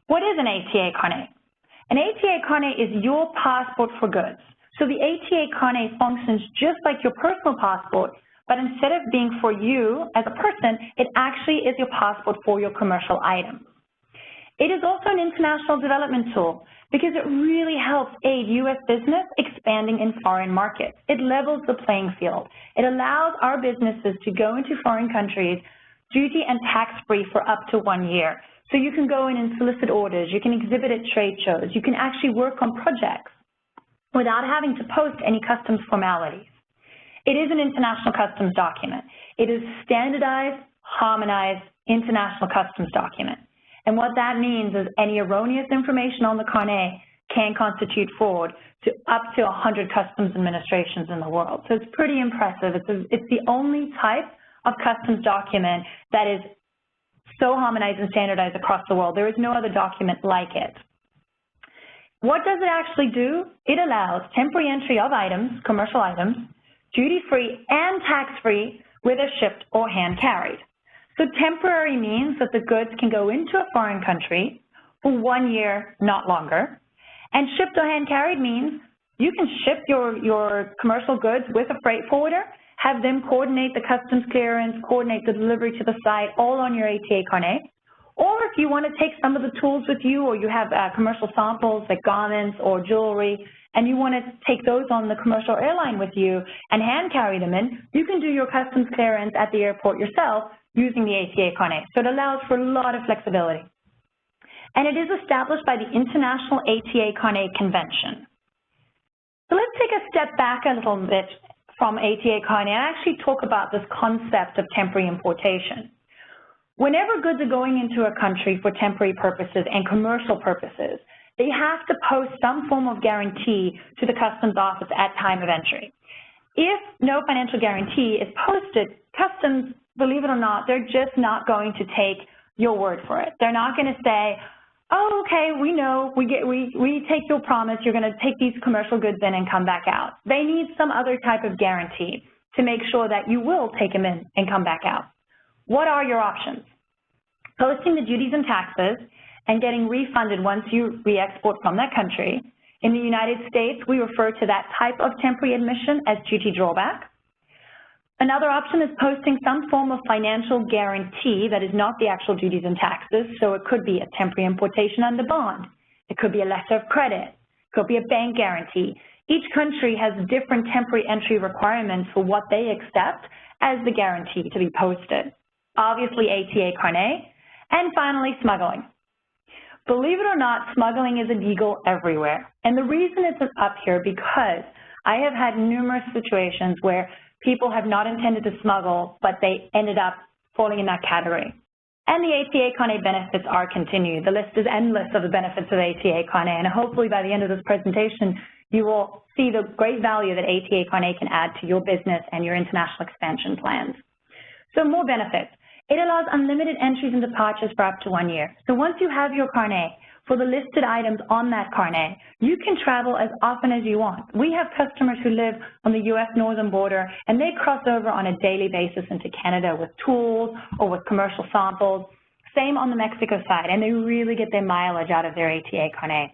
What is an ATA carnet? An ATA carnet is your passport for goods. So the ATA carnet functions just like your personal passport, but instead of being for you as a person, it actually is your passport for your commercial items. It is also an international development tool because it really helps aid U.S. business expanding in foreign markets. It levels the playing field. It allows our businesses to go into foreign countries duty and tax-free for up to 1 year. So you can go in and solicit orders, you can exhibit at trade shows, you can actually work on projects without having to post any customs formalities. It is an international customs document. It is standardized, harmonized, international customs document. And what that means is any erroneous information on the carnet can constitute fraud to up to 100 customs administrations in the world. So it's pretty impressive. It's the only type of customs document that is so harmonized and standardized across the world. There is no other document like it. What does it actually do? It allows temporary entry of items, commercial items, duty-free and tax-free, whether shipped or hand-carried. So temporary means that the goods can go into a foreign country for 1 year, not longer. And shipped or hand-carried means you can ship your commercial goods with a freight forwarder, have them coordinate the customs clearance, coordinate the delivery to the site, all on your ATA carnet. Or if you want to take some of the tools with you, or you have commercial samples like garments or jewelry, and you want to take those on the commercial airline with you and hand carry them in, you can do your customs clearance at the airport yourself using the ATA carnet. So it allows for a lot of flexibility. And it is established by the International ATA Carnet Convention. So let's take a step back a little bit from ATA carnet and actually talk about this concept of temporary importation. Whenever goods are going into a country for temporary purposes and commercial purposes, they have to post some form of guarantee to the customs office at time of entry. If no financial guarantee is posted, customs, believe it or not, they're just not going to take your word for it. They're not going to say, oh, okay, we know, we take your promise, you're going to take these commercial goods in and come back out. They need some other type of guarantee to make sure that you will take them in and come back out. What are your options? Posting the duties and taxes and getting refunded once you re-export from that country. In the United States, we refer to that type of temporary admission as duty drawback. Another option is posting some form of financial guarantee that is not the actual duties and taxes, so it could be a temporary importation under bond. It could be a letter of credit. It could be a bank guarantee. Each country has different temporary entry requirements for what they accept as the guarantee to be posted. Obviously, ATA carnet. And finally, smuggling. Believe it or not, smuggling is illegal everywhere. And the reason it's up here because I have had numerous situations where people have not intended to smuggle, but they ended up falling in that category. And the ATA carnet benefits are continued. The list is endless of the benefits of ATA carnet, and hopefully by the end of this presentation, you will see the great value that ATA carnet can add to your business and your international expansion plans. So more benefits. It allows unlimited entries and departures for up to 1 year. So once you have your carnet, for the listed items on that carnet, you can travel as often as you want. We have customers who live on the U.S. northern border, and they cross over on a daily basis into Canada with tools or with commercial samples. Same on the Mexico side, and they really get their mileage out of their ATA carnet.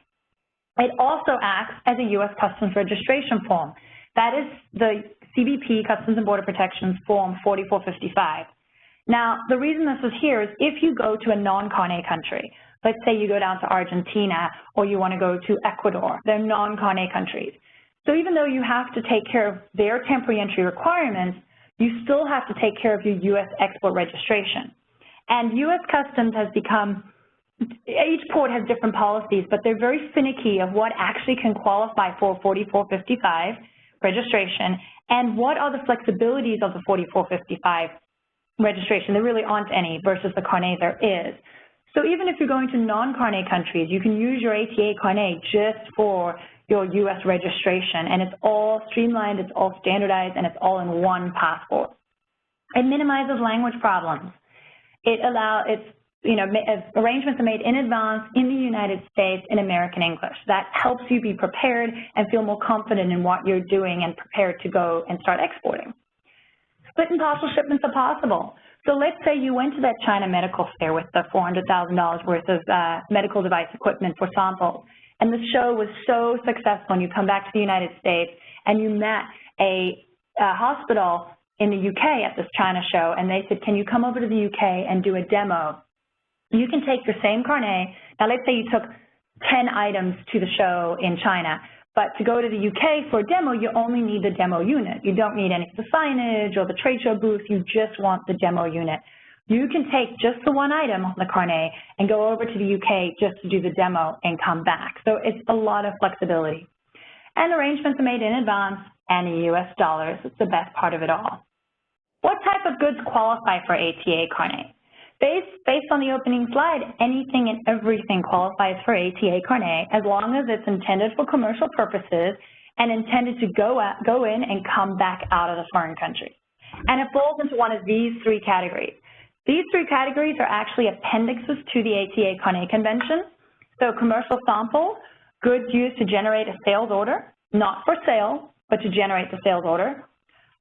It also acts as a U.S. Customs registration form. That is the CBP, Customs and Border Protections Form 4455. Now, the reason this is here is if you go to a non-carnet country, let's say you go down to Argentina or you want to go to Ecuador, they're non-carnet countries. So even though you have to take care of their temporary entry requirements, you still have to take care of your U.S. export registration. And U.S. Customs has become, each port has different policies, but they're very finicky of what actually can qualify for 4455 registration and what are the flexibilities of the 4455 registration. There really aren't any versus the carnet there is. So even if you're going to non-carnet countries, you can use your ATA carnet just for your U.S. registration, and it's all streamlined, it's all standardized, and it's all in one passport. It minimizes language problems. Arrangements are made in advance in the United States in American English. That helps you be prepared and feel more confident in what you're doing and prepared to go and start exporting. Split and partial shipments are possible. So let's say you went to that China medical fair with the $400,000 worth of medical device equipment for samples, and the show was so successful, and you come back to the United States, and you met a hospital in the UK at this China show, and they said, can you come over to the UK and do a demo? You can take your same carnet. Now, let's say you took 10 items to the show in China, but to go to the UK for a demo, you only need the demo unit. You don't need any of the signage or the trade show booth. You just want the demo unit. You can take just the one item on the carnet and go over to the UK just to do the demo and come back. So it's a lot of flexibility. And arrangements are made in advance and in US dollars. It's the best part of it all. What type of goods qualify for ATA carnet? Based on the opening slide, anything and everything qualifies for ATA carnet as long as it's intended for commercial purposes and intended to go in and come back out of the foreign country. And it falls into one of these three categories. These three categories are actually appendixes to the ATA carnet convention. So commercial sample, goods used to generate a sales order, not for sale, but to generate the sales order.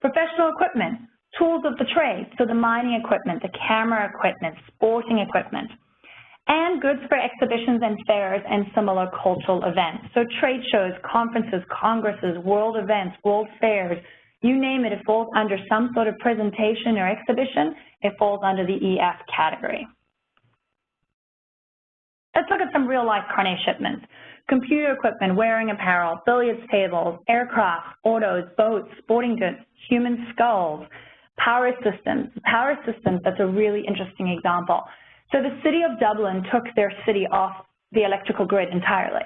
Professional equipment, tools of the trade, so the mining equipment, the camera equipment, sporting equipment, and goods for exhibitions and fairs and similar cultural events. So trade shows, conferences, congresses, world events, world fairs, you name it, it falls under some sort of presentation or exhibition, it falls under the EF category. Let's look at some real-life carnet shipments. Computer equipment, wearing apparel, billiards tables, aircraft, autos, boats, sporting goods, human skulls, power systems. Power systems, that's a really interesting example. So the city of Dublin took their city off the electrical grid entirely.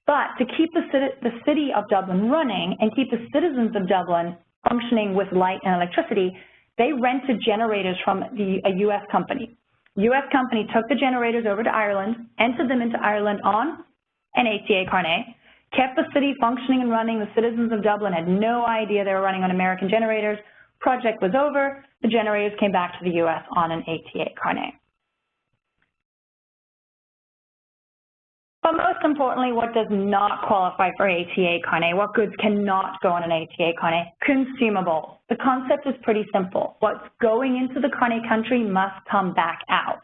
But to keep the city of Dublin running and keep the citizens of Dublin functioning with light and electricity, they rented generators from a U.S. company. U.S. company took the generators over to Ireland, entered them into Ireland on an ATA carnet, kept the city functioning and running. The citizens of Dublin had no idea they were running on American generators. Project was over. The generators came back to the U.S. on an ATA carnet. But most importantly, what does not qualify for ATA carnet? What goods cannot go on an ATA carnet? Consumables. The concept is pretty simple. What's going into the carnet country must come back out.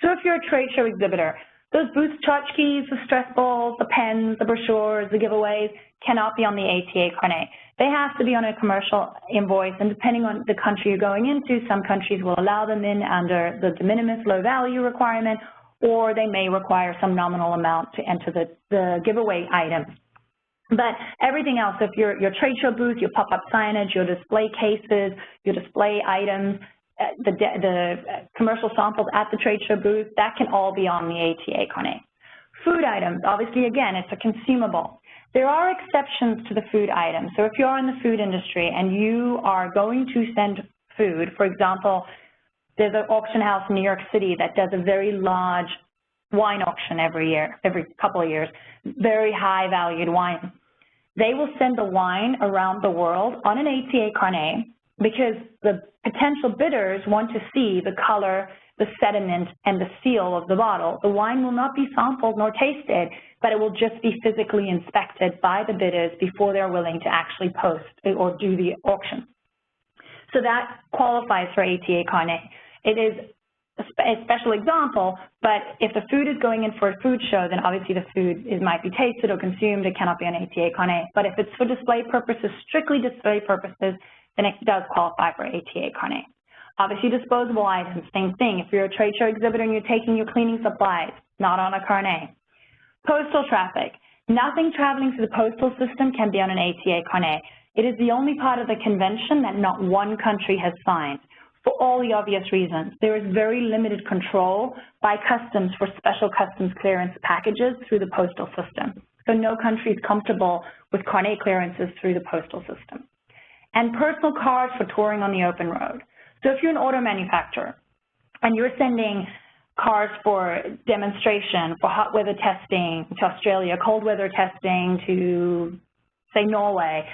So if you're a trade show exhibitor, those booth tchotchkes, the stress balls, the pens, the brochures, the giveaways cannot be on the ATA carnet. They have to be on a commercial invoice, and depending on the country you're going into, some countries will allow them in under the de minimis low value requirement, or they may require some nominal amount to enter the giveaway items. But everything else, if your trade show booth, your pop-up signage, your display cases, your display items, the commercial samples at the trade show booth, that can all be on the ATA carnet. Food items, obviously, again, it's a consumable. There are exceptions to the food items. So if you're in the food industry and you are going to send food, for example, there's an auction house in New York City that does a very large wine auction every couple of years, very high valued wine. They will send the wine around the world on an ATA carnet because the potential bidders want to see the color, the sediment, and the seal of the bottle. The wine will not be sampled nor tasted, but it will just be physically inspected by the bidders before they're willing to actually post or do the auction. So that qualifies for ATA carnet. It is a special example, but if the food is going in for a food show, then obviously the food might be tasted or consumed. It cannot be on ATA carnet. But if it's for display purposes, strictly display purposes, then it does qualify for ATA carnet. Obviously, disposable items, same thing. If you're a trade show exhibitor and you're taking your cleaning supplies, not on a carnet. Postal traffic. Nothing traveling through the postal system can be on an ATA carnet. It is the only part of the convention that not one country has signed. For all the obvious reasons. There is very limited control by customs for special customs clearance packages through the postal system. So no country is comfortable with carnet clearances through the postal system. And personal cars for touring on the open road. So if you're an auto manufacturer and you're sending cars for demonstration, for hot weather testing to Australia, cold weather testing to, say, Norway,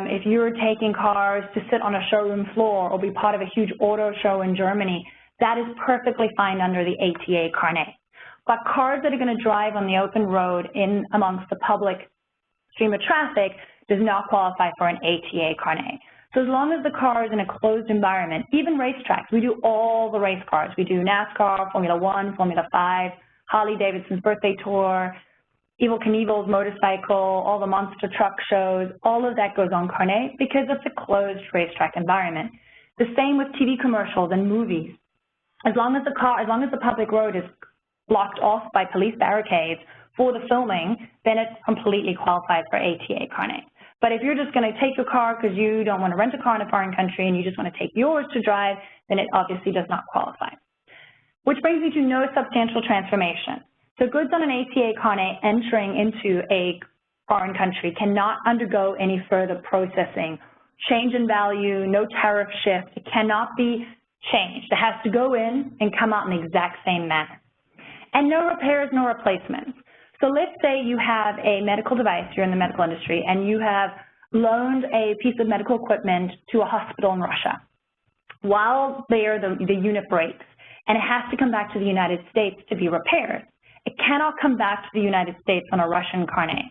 if you're taking cars to sit on a showroom floor or be part of a huge auto show in Germany, that is perfectly fine under the ATA carnet. But cars that are going to drive on the open road in amongst the public stream of traffic does not qualify for an ATA carnet. So as long as the car is in a closed environment, even racetracks, we do all the race cars. We do NASCAR, Formula 1, Formula 5, Harley-Davidson's birthday tour, Evel Knievel's motorcycle, all the monster truck shows, all of that goes on carnet because it's a closed racetrack environment. The same with TV commercials and movies. As long as the public road is blocked off by police barricades for the filming, then it completely qualifies for ATA carnet. But if you're just going to take your car because you don't want to rent a car in a foreign country and you just want to take yours to drive, then it obviously does not qualify. Which brings me to no substantial transformation. So goods on an ATA carnet entering into a foreign country cannot undergo any further processing, change in value, no tariff shift. It cannot be changed. It has to go in and come out in the exact same manner. And no repairs, no replacements. So let's say you have a medical device, you're in the medical industry, and you have loaned a piece of medical equipment to a hospital in Russia. While there, the unit breaks, and it has to come back to the United States to be repaired. It cannot come back to the United States on a Russian carnet.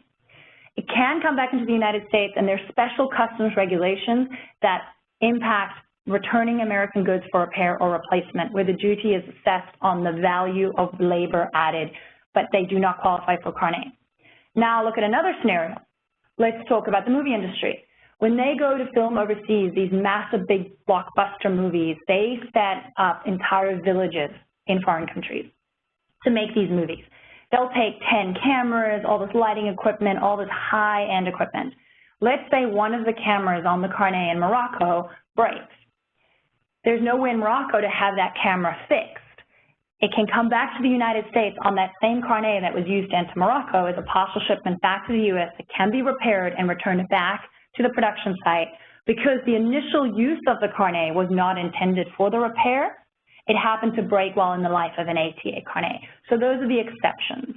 It can come back into the United States, and there's special customs regulations that impact returning American goods for repair or replacement, where the duty is assessed on the value of labor added, but they do not qualify for carnet. Now look at another scenario. Let's talk about the movie industry. When they go to film overseas, these massive big blockbuster movies, they set up entire villages in foreign countries to make these movies. They'll take 10 cameras, all this lighting equipment, all this high-end equipment. Let's say one of the cameras on the carnet in Morocco breaks. There's no way in Morocco to have that camera fixed. It can come back to the United States on that same carnet that was used into Morocco as a partial shipment back to the U.S. It can be repaired and returned back to the production site because the initial use of the carnet was not intended for the repair. It happened to break while in the life of an ATA carnet. So those are the exceptions.